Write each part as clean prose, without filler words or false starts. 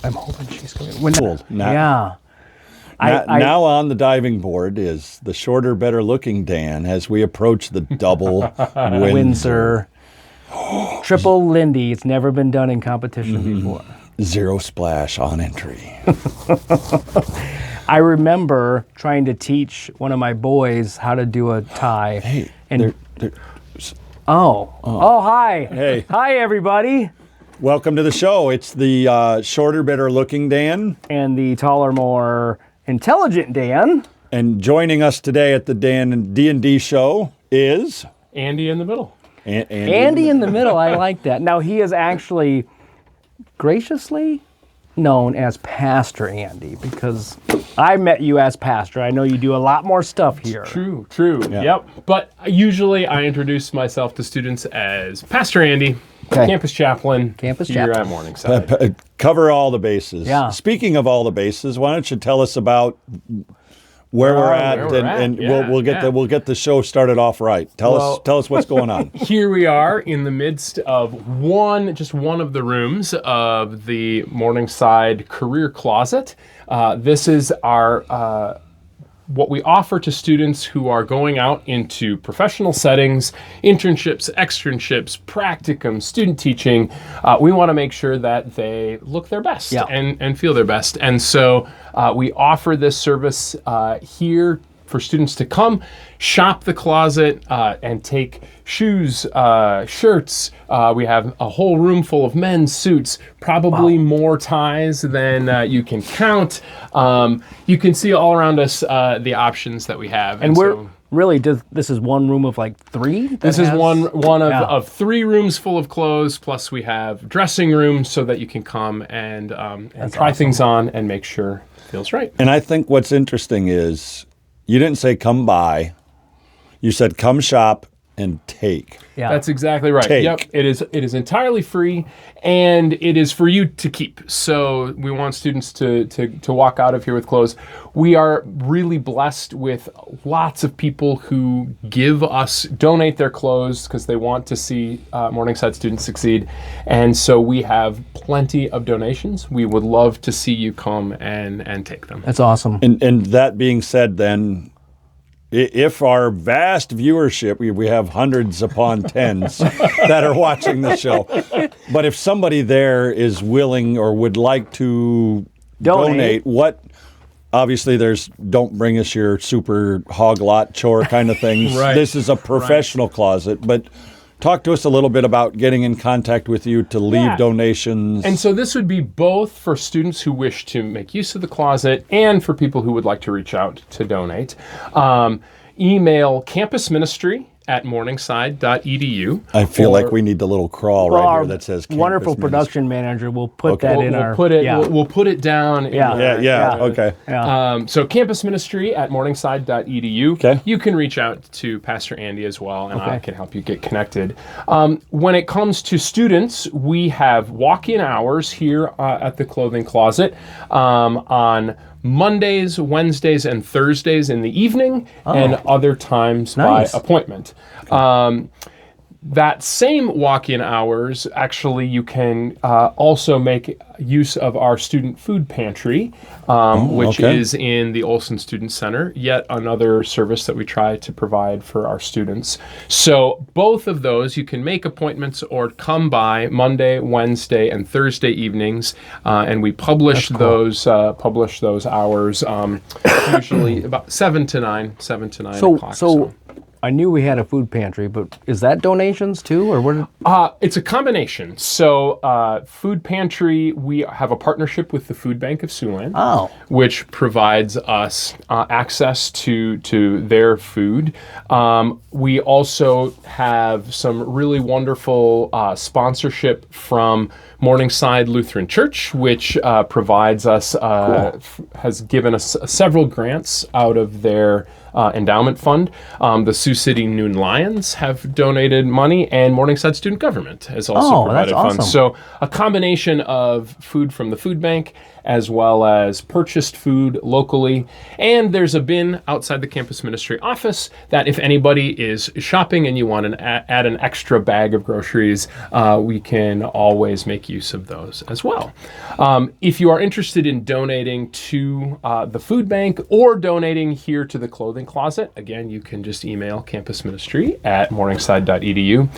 I'm hoping she's going to Cool. Yeah. Now on the diving board is the shorter, better looking Dan as we approach the double Windsor. Triple Lindy. It's never been done in competition before. Zero splash on entry. I remember trying to teach one of my boys how to do a tie. Hey, and hi. Hey. Hi, everybody. Welcome to the show. It's the shorter, better looking Dan. And the taller, more intelligent Dan. And joining us today at the Dan and D&D show is... Andy in the middle. Andy in the middle. I like that. Now, he is actually graciously known as Pastor Andy because I met you as pastor. I know you do a lot more stuff here. True. Yeah. Yep. But usually I introduce myself to students as Pastor Andy, campus chaplain, here at Morningside. Cover all the bases. Yeah. Speaking of all the bases, why don't you tell us about where we're at, and we'll get the show started off right. Tell us what's going on. Here we are in the midst of just one of the rooms of the Morningside Career Closet. This is our what we offer to students who are going out into professional settings, internships, externships, practicum, student teaching. We want to make sure that they look their best and feel their best. And so we offer this service here for students to come, shop the closet, and take shoes, shirts. We have a whole room full of men's suits, probably more ties than you can count. You can see all around us the options that we have. And this is one room of like three? This is one of 3 rooms full of clothes, plus we have dressing rooms so that you can come and try things on and make sure it feels right. And I think what's interesting is you didn't say come by. You said come shop and take. Yeah. That's exactly right. Take. Yep. It is entirely free, and it is for you to keep. So we want students to walk out of here with clothes. We are really blessed with lots of people who donate their clothes because they want to see Morningside students succeed. And so we have plenty of donations. We would love to see you come and take them. That's awesome. And that being said, then, if our vast viewership, we have hundreds upon tens that are watching the show, but if somebody there is willing or would like to donate, obviously don't bring us your super hog lot chore kind of things. Right. This is a professional closet, but talk to us a little bit about getting in contact with you to leave donations. And so this would be both for students who wish to make use of the closet and for people who would like to reach out to donate. Email campusministry@morningside.edu. I feel like we need the little crawl right here that says campus wonderful ministry. production manager will put that in our... We'll put it down. Okay. So campusministry@morningside.edu. Okay. You can reach out to Pastor Andy as well, and I can help you get connected. When it comes to students, we have walk-in hours here at the clothing closet on Mondays, Wednesdays, and Thursdays in the evening, and other times by appointment. That same walk-in hours, actually, you can also make use of our student food pantry, which is in the Olson Student Center, yet another service that we try to provide for our students. So both of those, you can make appointments or come by Monday, Wednesday, and Thursday evenings, and we publish those hours usually about 7 to 9 o'clock. So I knew we had a food pantry, but is that donations too, or what? It's a combination. So Food Pantry, we have a partnership with the Food Bank of Siouxland, which provides us access to their food. We also have some really wonderful sponsorship from Morningside Lutheran Church, which provides us, has given us several grants out of their Endowment Fund. The Sioux City Noon Lions have donated money, and Morningside Student Government has also provided that's funds. awesome. So a combination of food from the food bank as well as purchased food locally. And there's a bin outside the campus ministry office that if anybody is shopping and you want to add an extra bag of groceries, we can always make use of those as well. If you are interested in donating to the food bank or donating here to the clothing closet, again, you can just email campusministry@morningside.edu.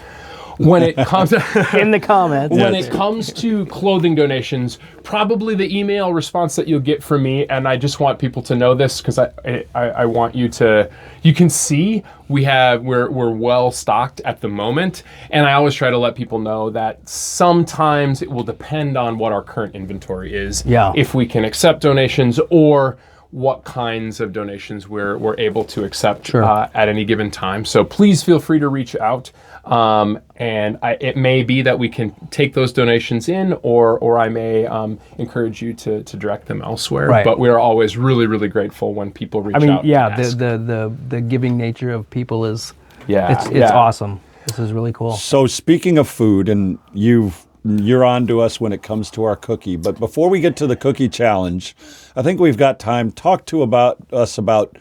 When it comes In the comments. when it comes to clothing donations, probably the email response that you'll get from me, and I just want people to know this because I want you can see we're well stocked at the moment, and I always try to let people know that sometimes it will depend on what our current inventory is. Yeah. If we can accept donations or what kinds of donations we're able to accept at any given time. So please feel free to reach out. It may be that we can take those donations in, or I may encourage you to direct them elsewhere. Right. But we are always really, really grateful when people reach out. Yeah, and ask. the giving nature of people is Yeah, it's awesome. This is really cool. So speaking of food, and you're on to us when it comes to our cookie. But before we get to the cookie challenge, I think we've got time. Talk to us about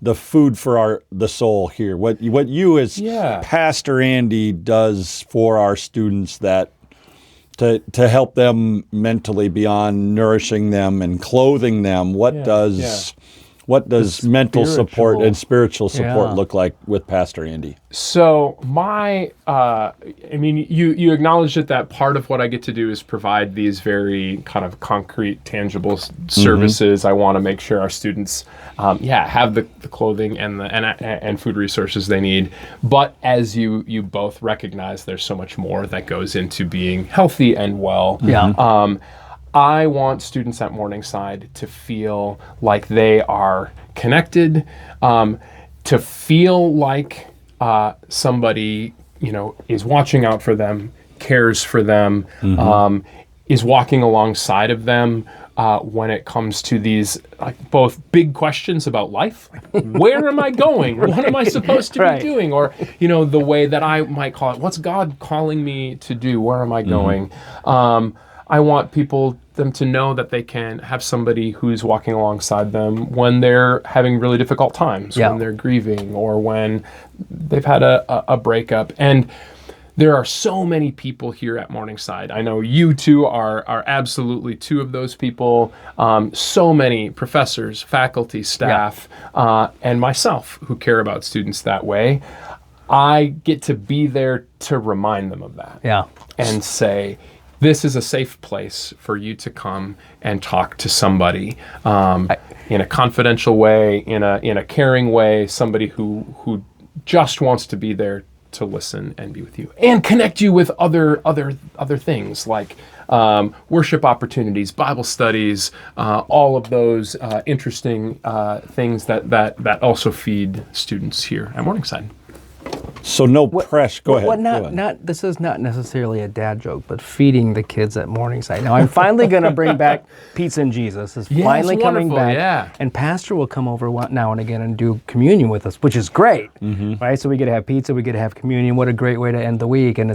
the food for the soul here. What you as Pastor Andy does for our students that to help them mentally beyond nourishing them and clothing them. What does mental support and spiritual support look like with Pastor Andy? So you acknowledged that part of what I get to do is provide these very kind of concrete, tangible services. I want to make sure our students, have the clothing and food resources they need. But as you both recognize, there's so much more that goes into being healthy and well. Yeah. I want students at Morningside to feel like they are connected, to feel like somebody, is watching out for them, cares for them, is walking alongside of them when it comes to these both big questions about life. Where am I going? What am I supposed to be doing? Or, the way that I might call it, what's God calling me to do? Where am I going? I want them to know that they can have somebody who's walking alongside them when they're having really difficult times, when they're grieving, or when they've had a breakup. And there are so many people here at Morningside. I know you two are absolutely two of those people. So many professors, faculty, staff, and myself who care about students that way. I get to be there to remind them of that. Yeah. And say, this is a safe place for you to come and talk to somebody in a confidential way, in a caring way, somebody who just wants to be there to listen and be with you and connect you with other things like worship opportunities, Bible studies, all of those interesting things that also feed students here at Morningside. So no pressure. Go ahead. Not this is not necessarily a dad joke, but feeding the kids at Morningside. Now I'm finally going to bring back Pizza and Jesus. Is finally coming back. Yeah. And Pastor will come over now and again and do communion with us, which is great. Right? So we get to have pizza, we get to have communion. What a great way to end the week. And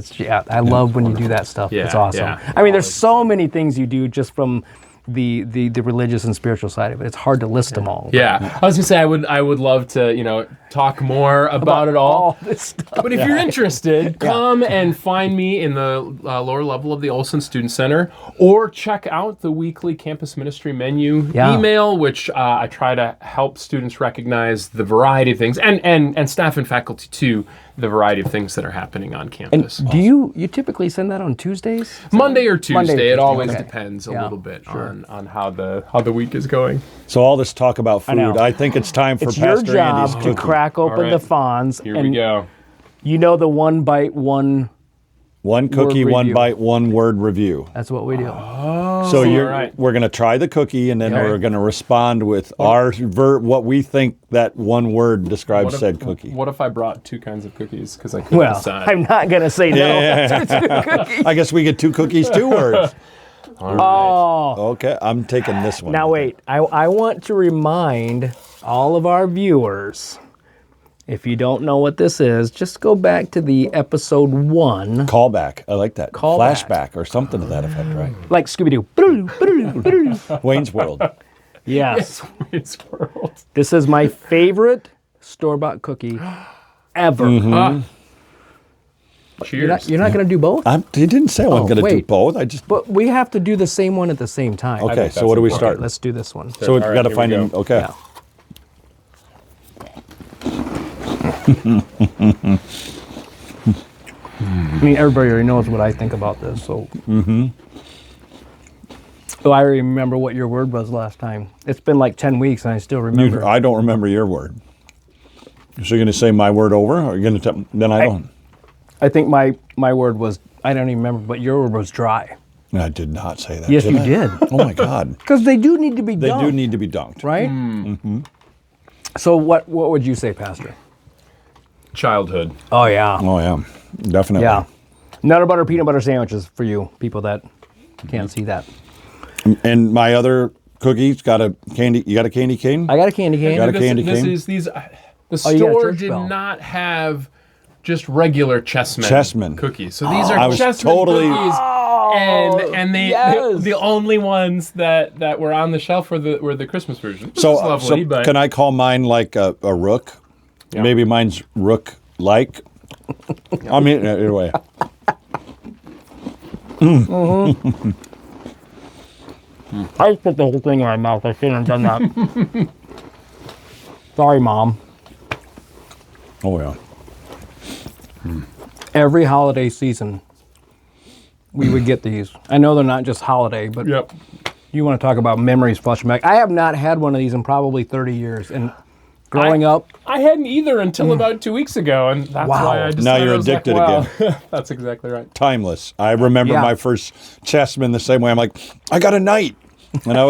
I love when you do that stuff. Yeah, it's awesome. yeah. I mean, there's so many things you do just from the religious and spiritual side of it. It's hard to list them all. Yeah. I was gonna say I would love to talk more about it all this stuff. But if you're interested, come and find me in the lower level of the Olson Student Center, or check out the weekly campus ministry menu email, which I try to help students recognize the variety of things, and staff and faculty too, the variety of things that are happening on campus. And do you typically send that on Tuesdays? Monday or Tuesday. Monday or Tuesday. It always depends a little bit on how the week is going. So all this talk about food, I think it's time for it's Pastor your job Andy's to cookie. crack open the Fonz. Here we go. You know the one bite, one cookie, word one review. bite, one word review. That's what we do. So right. we're going to try the cookie, and then we're going to respond with what we think that one word describes said cookie. What if I brought two kinds of cookies? Because I couldn't decide. I'm not going to say no. I guess we get two cookies, two words. All right. Oh. Okay, I'm taking this one. Now wait, I want to remind all of our viewers, if you don't know what this is, just go back to the episode 1. Callback. I like that. Callback. Flashback or something to that effect, right? Like Scooby-Doo. Wayne's World. Yes. Wayne's World. This is my favorite store-bought cookie ever. Cheers. You're not going to do both? He didn't say I wasn't going to do wait. both. I just. But we have to do the same one at the same time. Okay, think so that's what do we important. start? Let's do this one. So we've All right, got to here find we an. go. Okay. Yeah. I mean, everybody already knows what I think about this, so. Oh, I remember what your word was last time. It's been like 10 weeks, and I still remember. I don't remember your word. So you're going to say my word over, or you're going to tell? Then I don't. I think my word was, I don't even remember, but your word was dry. I did not say that. Yes, you I? did. Oh my God. Because they do need to be They dunked, do need to be dunked. right? So what would you say, Pastor? Childhood. Oh, yeah. Oh yeah, definitely. Yeah. Nutter butter, peanut butter sandwiches for you, people that can't see that. And my other cookies got a candy. You got a candy cane? I got a candy cane. Got a This- candy this cane? is these. The Oh, you got a store church did bell. not have just regular Chessmen. cookies. So these are I was Chessmen totally- cookies, and yes. the only ones that were on the shelf were the Christmas version. Which So, is lovely, so but can I call mine like a rook? Yeah. Maybe mine's rook-like. I mean, anyway. I just put the whole thing in my mouth. I shouldn't have done that. Sorry, Mom. Oh yeah. Every holiday season, we would get these. I know they're not just holiday, but yep. you want to talk about memories flashing back. I have not had one of these in probably 30 years. And growing up, I hadn't either until about 2 weeks ago, and that's Wow. why I decided Now you're I was like, addicted wow. again. That's exactly right. Timeless. I remember Yeah. my first chessman the same way. I'm like, I got a knight. And I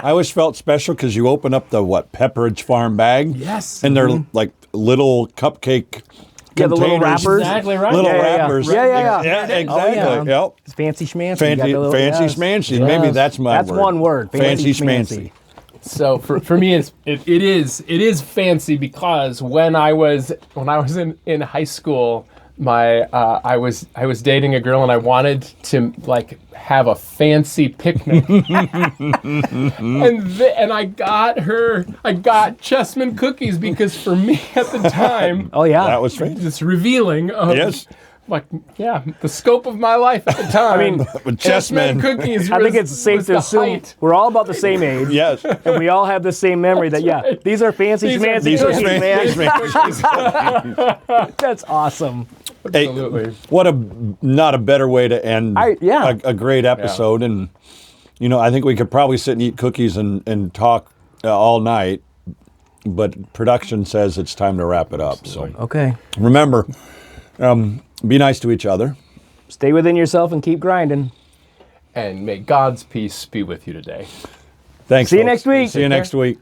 always felt special because you open up the Pepperidge Farm bag. Yes. And they're like little cupcake Yeah, the little containers. wrappers. Exactly right. Little Yeah, yeah, yeah. wrappers. Yeah, yeah, yeah. Yeah, exactly. Oh, yeah. Yep. it's fancy schmancy. You got Fancy, the little- fancy yes. schmancy. Yes. Maybe that's my That's word. one word. Fancy schmancy. So for me, it is fancy because when I was in high school, I was dating a girl and I wanted to like have a fancy picnic, and I got Chessman cookies because for me at the time, Oh, yeah. That was fancy. it's revealing of Yes. like the scope of my life at the time. I mean, With chessmen. cookies. I think was- it's safe was to the assume height. we're all about the same age. Yes. And we all have the same memory that, yeah, right. these are fancy These are- schmancy These are cookies, fancy man. schmancy. That's awesome. Hey, Absolutely. what not a better way to end yeah. a great episode. And, I think we could probably sit and eat cookies and talk all night. But production says it's time to wrap it up. So Okay. remember, be nice to each other. Stay within yourself and keep grinding. And may God's peace be with you today. Thanks. See you folks. next week. See you Take next week.